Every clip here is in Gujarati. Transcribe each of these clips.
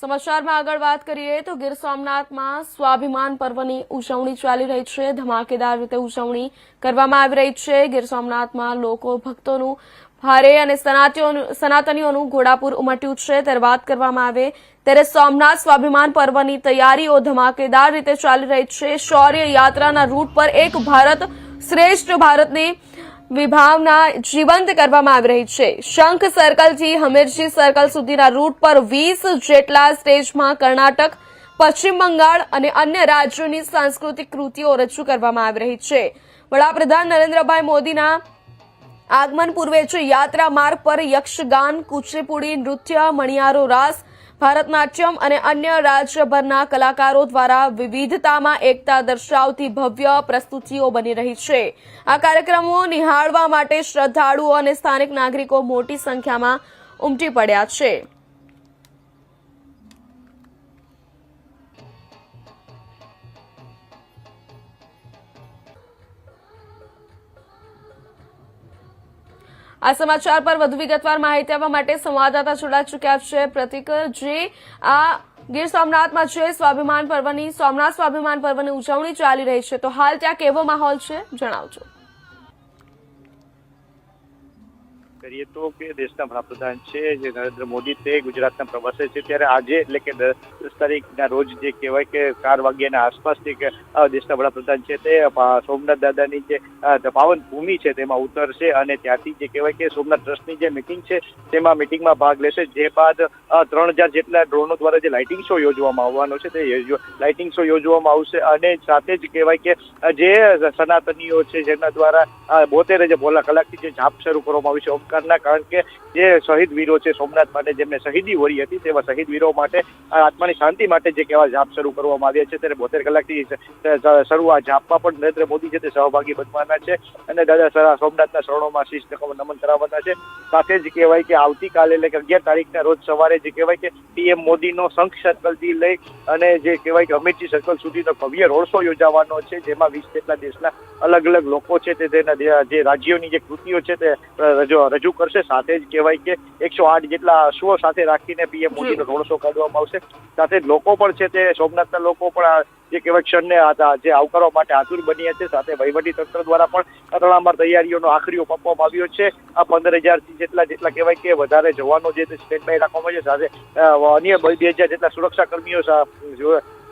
સમાચારમાં આગળ વાત કરીએ તો ગીર સોમનાથમાં સ્વાભિમાન પર્વની ઉજવણી ચાલી રહી છે। ધમાકેદાર રીતે ઉજવણી કરવામાં આવી રહી છે। ગીર સોમનાથમાં લોકો ભક્તોનું ભારે અને સનાતનીઓનું ઘોડાપુર ઉમટ્યું છે। ત્યારે વાત કરવામાં આવે ત્યારે સોમનાથ સ્વાભિમાન પર્વની તૈયારીઓ ધમાકેદાર રીતે ચાલી રહી છે। શૌર્ય યાત્રાના રૂટ પર એક ભારત શ્રેષ્ઠ ભારતની વિભાવના જીવંત કરવામાં આવી રહી છે। શંખ સર્કલથી હમીરજી સર્કલ સુધીના રૂટ પર 20 જેટલા સ્ટેજમાં કર્ણાટક, પશ્ચિમ બંગાળ અને અન્ય રાજ્યોની સાંસ્કૃતિક કૃતિઓ રજૂ કરવામાં આવી રહી છે। વડાપ્રધાન નરેન્દ્રભાઈ મોદીના આગમન પૂર્વે જ યાત્રા માર્ગ પર યક્ષગાન, કુચીપુડી નૃત્ય, મણિયારો રાસ, ભારતનાટ્યમ અને અન્ય રાજ્યભરના કલાકારો દ્વારા વિવિધતામાં એકતા દર્શાવતી ભવ્ય પ્રસ્તુતિઓ બની રહી છે। આ કાર્યક્રમો નિહાળવા માટે શ્રદ્ધાળુઓ અને સ્થાનિક નાગરિકો મોટી સંખ્યામાં ઉમટી પડ્યા છે। આ સમાચાર પર વધુ વિગતવાર માહિતી આપવા માટે સંવાદદાતા જોડાઈ ચૂક્યા છે પ્રતિક જી। આ ગીર સોમનાથમાં છે સોમનાથ સ્વાભિમાન પર્વની ઉજવણી ચાલી રહી છે, તો હાલ ત્યાં કેવો માહોલ છે જણાવજો। કરીએ તો કે દેશના વડાપ્રધાન છે જે નરેન્દ્ર મોદી તે ગુજરાતના પ્રવાસે છે, ત્યારે આજે એટલે કે 10 તારીખના રોજ જે કહેવાય કે 4 વાગ્યાના આસપાસથી કે દેશના વડાપ્રધાન છે તે સોમનાથ દાદાની જે પાવન ભૂમિ છે તેમાં ઉતરશે અને ત્યાંથી જે કહેવાય કે સોમનાથ ટ્રસ્ટની જે મિટિંગ છે તેમાં મિટિંગમાં ભાગ લેશે। જે બાદ 3000 જેટલા ડ્રોનો દ્વારા જે લાઇટિંગ શો યોજવામાં આવવાનો છે તે લાઇટિંગ શો યોજવામાં આવશે અને સાથે જ કહેવાય કે જે સનાતનીઓ છે જેના દ્વારા 72 જે ભોલા કલાકથી જે જાપ શરૂ કરવામાં આવી છે કારણ કે જે શહીદ વીરો છે સોમનાથ માટે જેમને શહીદી વરી હતી તેવા શહીદ વીરો માટે આત્માની શાંતિ માટે જે કહેવા જાપ શરૂ કરવામાં આવ્યા છે ત્યારે 72 કલાકથી શરૂ આ જાપમાં પણ નરેન્દ્ર મોદી છે તે સહભાગી બનવાના છે અને દાદા સોમનાથના શરણોમાં શીશ નમન કરાવવાના છે। સાથે જ કહેવાય કે આવતીકાલે એટલે કે 11 તારીખના રોજ સવારે જે કહેવાય કે પીએમ મોદીનો શંખ સર્કલથી લઈ અને જે કહેવાય કે હમીરજી સર્કલ સુધીનો ભવ્ય રોડ શો યોજાવાનો છે, જેમાં 20 જેટલા દેશના અલગ અલગ લોકો છે તે તેના જે રાજ્યોની જે કૃતિઓ છે તે રજૂ કરશે। સાથે જ કહેવાય કે 108 જેટલા અશ્વો સાથે રાખીને પીએમ મોદીનો રોડ શો કાઢવામાં આવશે। સાથે લોકો પણ છે તે સોમનાથના લોકો પણ જે કહેવાય ક્ષણને જે આવકારવા માટે આતુર બન્યા છે। સાથે વહીવટી તંત્ર દ્વારા પણ તડામાર તૈયારીઓનો આખરીઓ આપવામાં આવ્યો છે। આ 15,000 જેટલા કહેવાય કે વધારે જવાનો જે સ્ટેન્ડ બાય રાખવામાં છે, સાથે અન્ય 2,000 જેટલા સુરક્ષા કર્મીઓ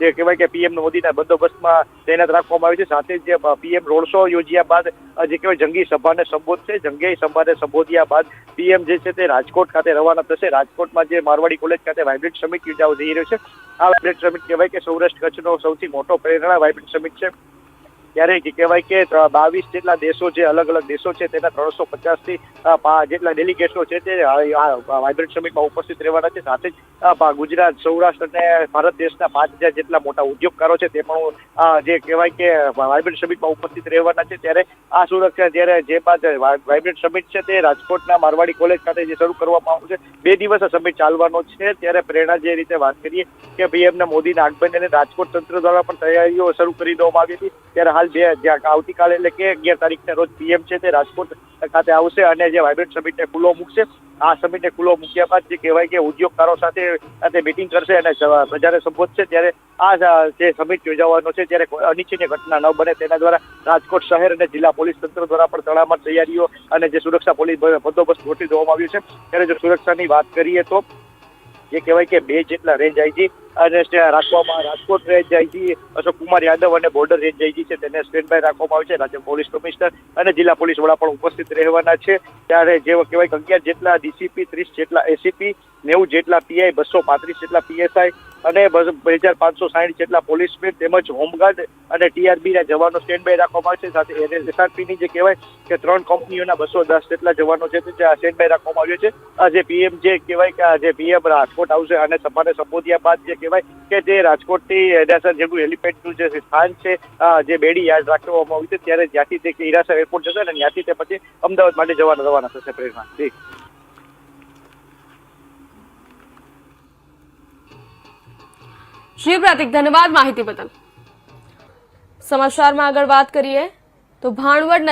જે કહેવાય કે પીએમ મોદીના બંદોબસ્તમાં તૈનાત રાખવામાં આવી છે। સાથે જ પીએમ રોડ શો યોજ્યા બાદ જે કહેવાય જંગી સભાને સંબોધશે। જંગી સભાને સંબોધ્યા બાદ પીએમ જે છે તે રાજકોટ ખાતે રવાના થશે। રાજકોટમાં જે મારવાડી કોલેજ ખાતે વાઇબ્રન્ટ સમિટ યોજાવા જઈ રહ્યો છે। આ વાઇબ્રન્ટ સમિટ કહેવાય કે સૌરાષ્ટ્ર કચ્છનો સૌથી મોટો પ્રેરણા વાઇબ્રન્ટ સમિટ છે, ત્યારે કહેવાય કે 22 જેટલા દેશો જે અલગ અલગ દેશો છે તેના 350થી જેટલા ડેલિગેટો છે તે વાઇબ્રન્ટ સમિટમાં ઉપસ્થિત રહેવાના છે। સાથે જ ગુજરાત, સૌરાષ્ટ્ર અને ભારત દેશના 5000 જેટલા મોટા ઉદ્યોગકારો છે તે પણ જે કહેવાય કે વાઇબ્રન્ટ સમિટમાં ઉપસ્થિત રહેવાના છે। ત્યારે આ સુરક્ષા જ્યારે જે બાદ વાઇબ્રન્ટ સમિટ છે તે રાજકોટના મારવાડી કોલેજ ખાતે જે શરૂ કરવામાં આવશે, 2 દિવસ આ સમિટ ચાલવાનો છે। ત્યારે પ્રેરણા જે રીતે વાત કરીએ કે પીએમ મોદીના આગમન અને રાજકોટ તંત્ર દ્વારા પણ તૈયારીઓ શરૂ કરી દેવામાં આવી હતી, ત્યારે હાલ આવતીકાલે એટલે કે 11 તારીખના રોજ પીએમ છે તે રાજકોટ ખાતે આવશે અને જે વાઇબ્રન્ટ સમિટને ખુલ્લો મૂકશે। આ સમિટને ખુલ્લો મૂક્યા બાદ જે કહેવાય કે ઉદ્યોગકારો સાથે મિટિંગ કરશે અને પ્રજાને સંબોધશે। ત્યારે આ જે સમિટ યોજાવાનો છે ત્યારે કોઈ અનિચ્છનીય ઘટના ન બને તેના દ્વારા રાજકોટ શહેર અને જિલ્લા પોલીસ તંત્ર દ્વારા પણ તડામાર તૈયારીઓ અને જે સુરક્ષા પોલીસ બંદોબસ્ત ગોઠવી દેવામાં આવ્યો છે। ત્યારે જો સુરક્ષાની વાત કરીએ તો જે કહેવાય કે 2 જેટલા રેન્જ આઈજી અને રાખવામાં રાજકોટ રેન્જ આઈજી અશોક કુમાર યાદવ અને બોર્ડર રેન્જ આઈજી છે તેને સ્ટેન્ડ બાય રાખવામાં આવે છે। રાજ્ય પોલીસ કમિશનર અને જિલ્લા પોલીસ વડા પણ ઉપસ્થિત રહેવાના છે। ત્યારે જે કહેવાય કે 11 જેટલા ડીસીપી, 30 જેટલા એસીપી, 90 જેટલા પીઆઈ, 235 જેટલા પીએસઆઈ અને 2560 જેટલા પોલીસમેન તેમજ હોમગાર્ડ અને ટીઆરબીના જવાનો સ્ટેન્ડ બાય રાખવામાં આવે છે। સાથે એસઆરપીની જે કહેવાય કે 3 કંપનીઓના 210 જેટલા જવાનો છે તે સ્ટેન્ડ બાય રાખવામાં આવ્યો છે। આ જે પીએમ જે કહેવાય કે જે પીએમ રાજકોટ આવશે અને સભાને સંબોધ્યા બાદ જે કહેવાય કે જે રાજકોટથી હિરાસર જેવું હેલિપેડનું જે સ્થાન છે જે બેડી યાર્ડ રાખવામાં આવ્યું છે, ત્યારે જ્યાંથી તે હિરાસર એરપોર્ટ જશે અને ત્યાંથી તે પછી અમદાવાદ માટે રવાના થશે। પ્રેરણા જી પ્રતિક, ધન્યવાદ માહિતી બદલ। સમાચારમાં આગળ વાત કરીએ તો ભાણવડ